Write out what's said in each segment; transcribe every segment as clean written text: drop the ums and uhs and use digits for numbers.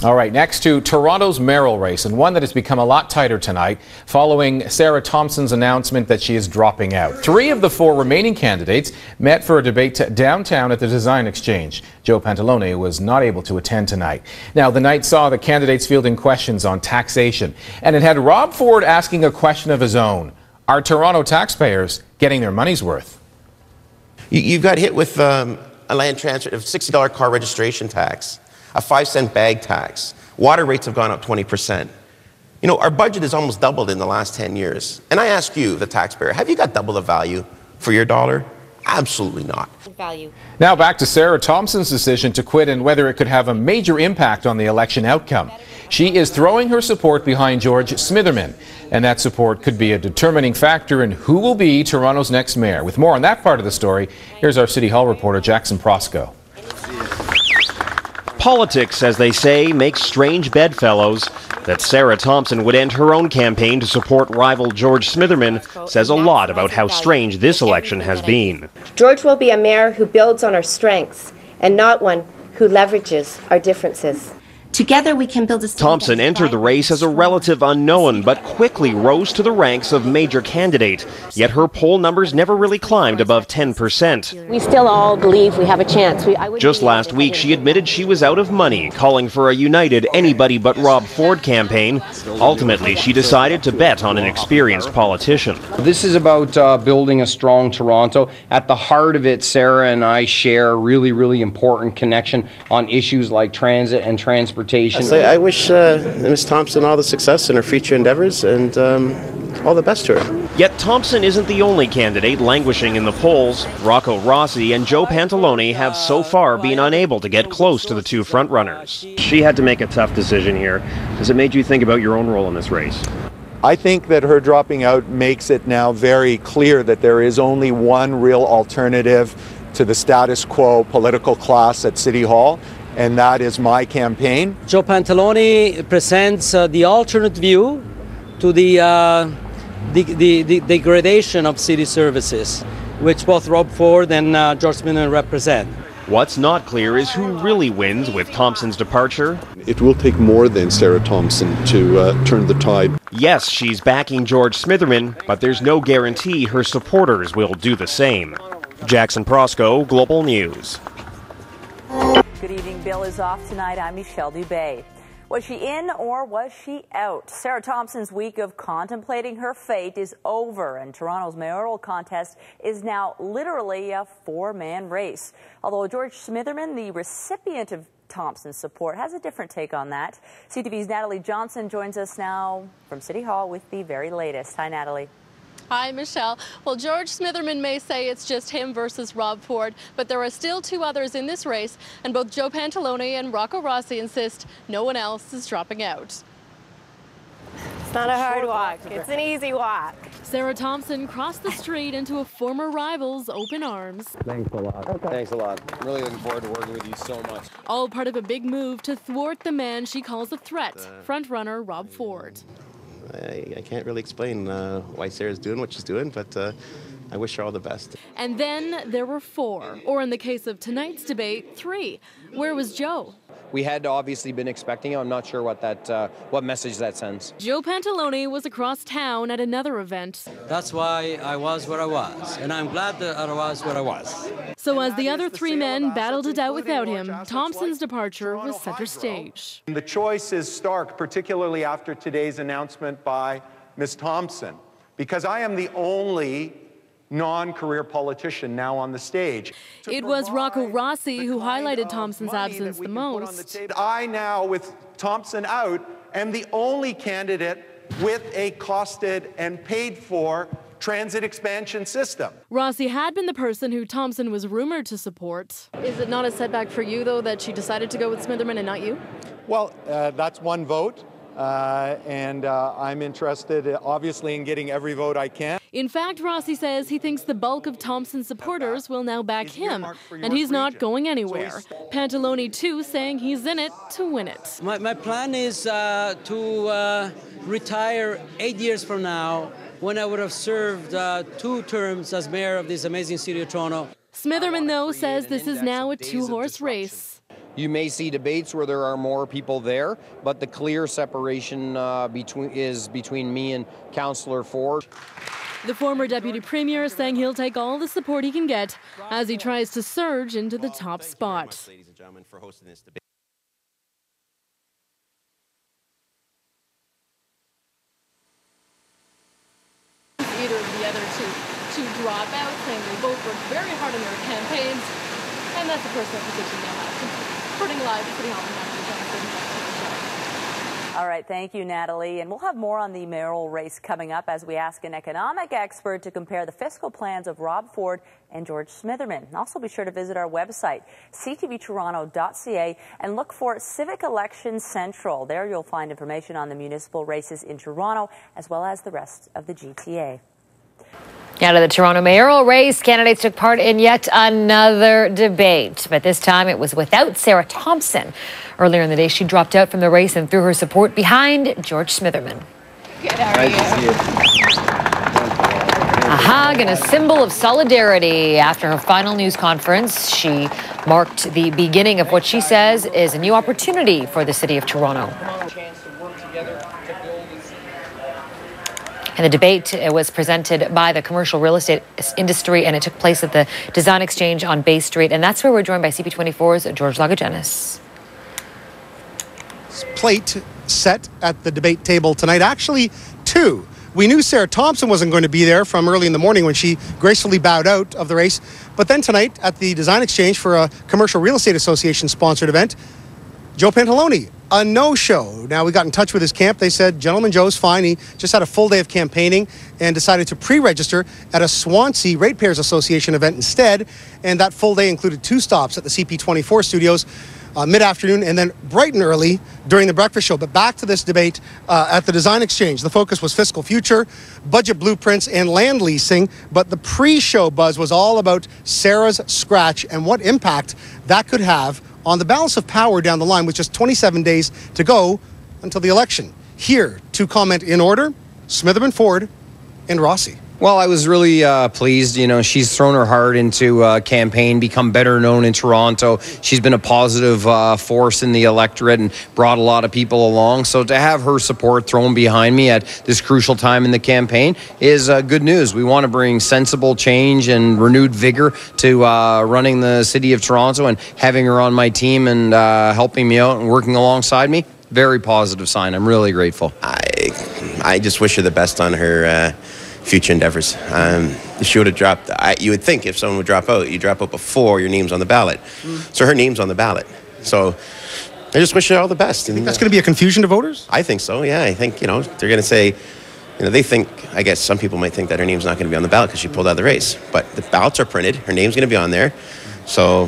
All right, next to Toronto's Mayoral race, and one that has become a lot tighter tonight following Sarah Thompson's announcement that she is dropping out. 3 of the 4 remaining candidates met for a debate downtown at the Design Exchange. Joe Pantalone was not able to attend tonight. Now, the night saw the candidates fielding questions on taxation, and it had Rob Ford asking a question of his own. Are Toronto taxpayers getting their money's worth? You got hit with a land transfer of $60 car registration tax, a 5-cent bag tax. Water rates have gone up 20%. You know, our budget has almost doubled in the last 10 years. And I ask you, the taxpayer, have you got double the value for your dollar? Absolutely not. Value. Now back to Sarah Thompson's decision to quit and whether it could have a major impact on the election outcome. She is throwing her support behind George Smitherman, and that support could be a determining factor in who will be Toronto's next mayor. With more on that part of the story, here's our City Hall reporter Jackson Prosco. Politics, as they say, makes strange bedfellows. That Sarah Thompson would end her own campaign to support rival George Smitherman says a lot about how strange this election has been. George will be a mayor who builds on our strengths and not one who leverages our differences. Together we can build a state. Thompson entered the race as a relative unknown, but quickly rose to the ranks of major candidate. Yet her poll numbers never really climbed above 10%. We still all believe we have a chance. Just last week, she admitted she was out of money, calling for a united anybody but Rob Ford campaign. Ultimately, she decided to bet on an experienced politician. This is about building a strong Toronto. At the heart of it, Sarah and I share a really important connection on issues like transit and transportation. I wish Ms. Thompson all the success in her future endeavors and all the best to her. Yet Thompson isn't the only candidate languishing in the polls. Rocco Rossi and Joe Pantalone have so far been unable to get close to the 2 frontrunners. She had to make a tough decision here. Has it made you think about your own role in this race? I think that her dropping out makes it now very clear that there is only one real alternative to the status quo political class at City Hall, and that is my campaign. Joe Pantalone presents the alternate view to the degradation of city services, which both Rob Ford and George Smitherman represent. What's not clear is who really wins with Thompson's departure. It will take more than Sarah Thompson to turn the tide. Yes, she's backing George Smitherman, but there's no guarantee her supporters will do the same. Jackson Prosco, Global News. Good evening. Bill is off tonight. I'm Michelle Dubé. Was she in or was she out? Sarah Thompson's week of contemplating her fate is over, and Toronto's mayoral contest is now literally a 4-man race. Although George Smitherman, the recipient of Thompson's support, has a different take on that. CTV's Natalie Johnson joins us now from City Hall with the very latest. Hi, Natalie. Hi, Michelle. Well, George Smitherman may say it's just him versus Rob Ford, but there are still 2 others in this race, and both Joe Pantalone and Rocco Rossi insist no one else is dropping out. It's not a hard walk. It's an easy walk. Sarah Thompson crossed the street into a former rival's open arms. Thanks a lot. Okay. Thanks a lot. I'm really looking forward to working with you so much. All part of a big move to thwart the man she calls a threat, frontrunner Rob Ford. I can't really explain why Sarah's doing what she's doing, but I wish her all the best. And then there were 4, or in the case of tonight's debate, 3. Where was Joe? We had obviously been expecting him. I'm not sure what message that sends. Joe Pantalone was across town at another event. That's why I was where I was, and I'm glad that I was where I was. So as the other 3 men battled it out without him, Thompson's departure was center stage. The choice is stark, particularly after today's announcement by Ms. Thompson, because I am the only non-career politician now on the stage. It was Rocco Rossi who highlighted Thompson's absence the most. I now, with Thompson out, am the only candidate with a costed and paid for transit expansion system. Rossi had been the person who Thompson was rumored to support. Is it not a setback for you, though, that she decided to go with Smitherman and not you? Well, that's one vote. And I'm interested, obviously, in getting every vote I can. In fact, Rossi says he thinks the bulk of Thompson's supporters will now back him, and he's not going anywhere. Pantalone, too, saying he's in it to win it. My plan is to retire 8 years from now, when I would have served 2 terms as mayor of this amazing city of Toronto. Smitherman, though, says this is now a 2-horse race. You may see debates where there are more people there, but the clear separation between me and Councillor Ford. The former Deputy Premier saying he'll take all the support he can get as he tries to surge into the top spot. Ladies and gentlemen, for hosting this debate. Either of the other two to drop out, saying they both worked very hard on their campaigns, and that's the personal position they'll have. Reporting live at City Hall in Natalie Johnson. All right, thank you, Natalie. And we'll have more on the mayoral race coming up as we ask an economic expert to compare the fiscal plans of Rob Ford and George Smitherman. Also, be sure to visit our website, ctvtoronto.ca, and look for Civic Election Central. There you'll find information on the municipal races in Toronto, as well as the rest of the GTA. Out of the Toronto mayoral race, candidates took part in yet another debate, but this time it was without Sarah Thompson. Earlier in the day, she dropped out from the race and threw her support behind George Smitherman. Good, how are you? A hug and a symbol of solidarity. After her final news conference, she marked the beginning of what she says is a new opportunity for the City of Toronto. And the debate was presented by the commercial real estate industry, and it took place at the Design Exchange on Bay Street. And that's where we're joined by CP24's George Lagagenis. Plate set at the debate table tonight. Actually, two. We knew Sarah Thompson wasn't going to be there from early in the morning when she gracefully bowed out of the race. But then tonight at the Design Exchange for a Commercial Real Estate Association sponsored event, Joe Pantalone, a no-show. Now, we got in touch with his camp. They said, Gentleman Joe's fine. He just had a full day of campaigning and decided to pre-register at a Swansea Ratepayers Association event instead. And that full day included two stops at the CP24 studios mid-afternoon and then bright and early during the breakfast show. But back to this debate at the Design Exchange. The focus was fiscal future, budget blueprints, and land leasing. But the pre-show buzz was all about Sarah's scratch and what impact that could have on the balance of power down the line with just 27 days to go until the election. Here to comment in order, Smitherman, Ford, and Rossi. Well, I was really pleased. You know, she's thrown her heart into campaign, become better known in Toronto. She's been a positive force in the electorate and brought a lot of people along. So to have her support thrown behind me at this crucial time in the campaign is good news. We want to bring sensible change and renewed vigor to running the City of Toronto, and having her on my team and helping me out and working alongside me. Very positive sign. I'm really grateful. I just wish her the best on her future endeavors. If she would have dropped, you would think if someone would drop out, you drop out before your name's on the ballot. So her name's on the ballot. So I just wish her all the best. You think that's going to be a confusion to voters? I think so, yeah. I think, they're going to say, they think, I guess some people might think that her name's not going to be on the ballot because she pulled out of the race. But the ballots are printed. Her name's going to be on there. So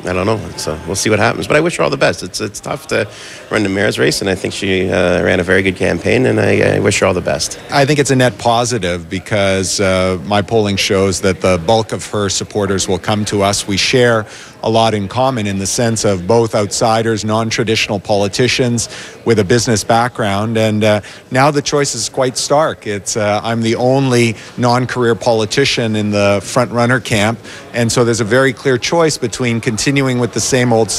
I don't know. So we'll see what happens. But I wish her all the best. It's tough to run the mayor's race, and I think she ran a very good campaign, and I wish her all the best. I think it's a net positive because my polling shows that the bulk of her supporters will come to us. We share a lot in common in the sense of both outsiders, non-traditional politicians with a business background, and now the choice is quite stark. It's I'm the only non-career politician in the front-runner camp, and so there's a very clear choice between continuing with the same old,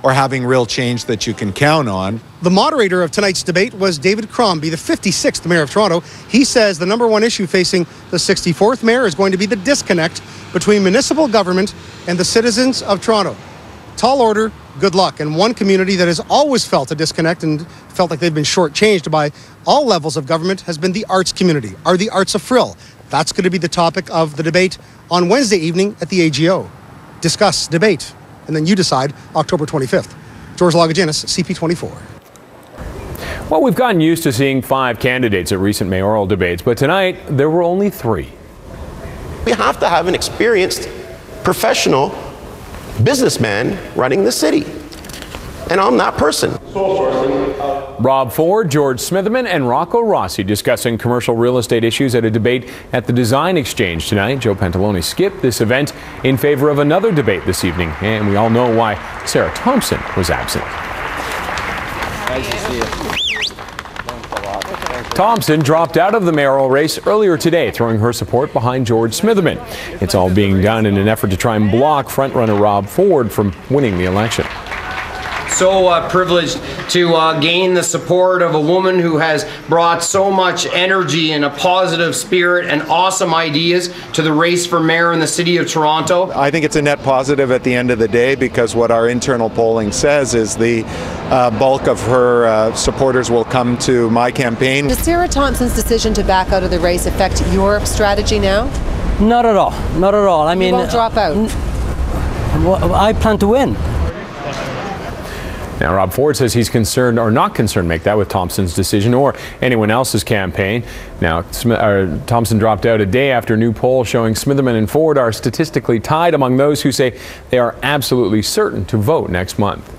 or having real change that you can count on. The moderator of tonight's debate was David Crombie, the 56th mayor of Toronto. He says the number one issue facing the 64th mayor is going to be the disconnect between municipal government and the citizens of Toronto. Tall order, good luck. And one community that has always felt a disconnect and felt like they've been shortchanged by all levels of government has been the arts community. Are the arts a frill? That's going to be the topic of the debate on Wednesday evening at the AGO. Discuss, debate, and then you decide October 25th. George Lagagenis, CP24. Well, we've gotten used to seeing 5 candidates at recent mayoral debates, but tonight there were only 3. We have to have an experienced, professional businessman running the city. And I'm that person. Rob Ford, George Smitherman, and Rocco Rossi discussing commercial real estate issues at a debate at the Design Exchange tonight. Joe Pantalone skipped this event in favor of another debate this evening, and we all know why Sarah Thompson was absent. Nice to see you. Thompson dropped out of the mayoral race earlier today, throwing her support behind George Smitherman. It's all being done in an effort to try and block frontrunner Rob Ford from winning the election. So privileged to gain the support of a woman who has brought so much energy and a positive spirit and awesome ideas to the race for mayor in the city of Toronto. I think it's a net positive at the end of the day, because what our internal polling says is the bulk of her supporters will come to my campaign. Does Sarah Thompson's decision to back out of the race affect your strategy now? Not at all. Not at all. I mean, you won't drop out. I plan to win. Now, Rob Ford says he's concerned, or not concerned, make that with Thompson's decision or anyone else's campaign. Now, Thompson dropped out a day after a new poll showing Smitherman and Ford are statistically tied among those who say they are absolutely certain to vote next month.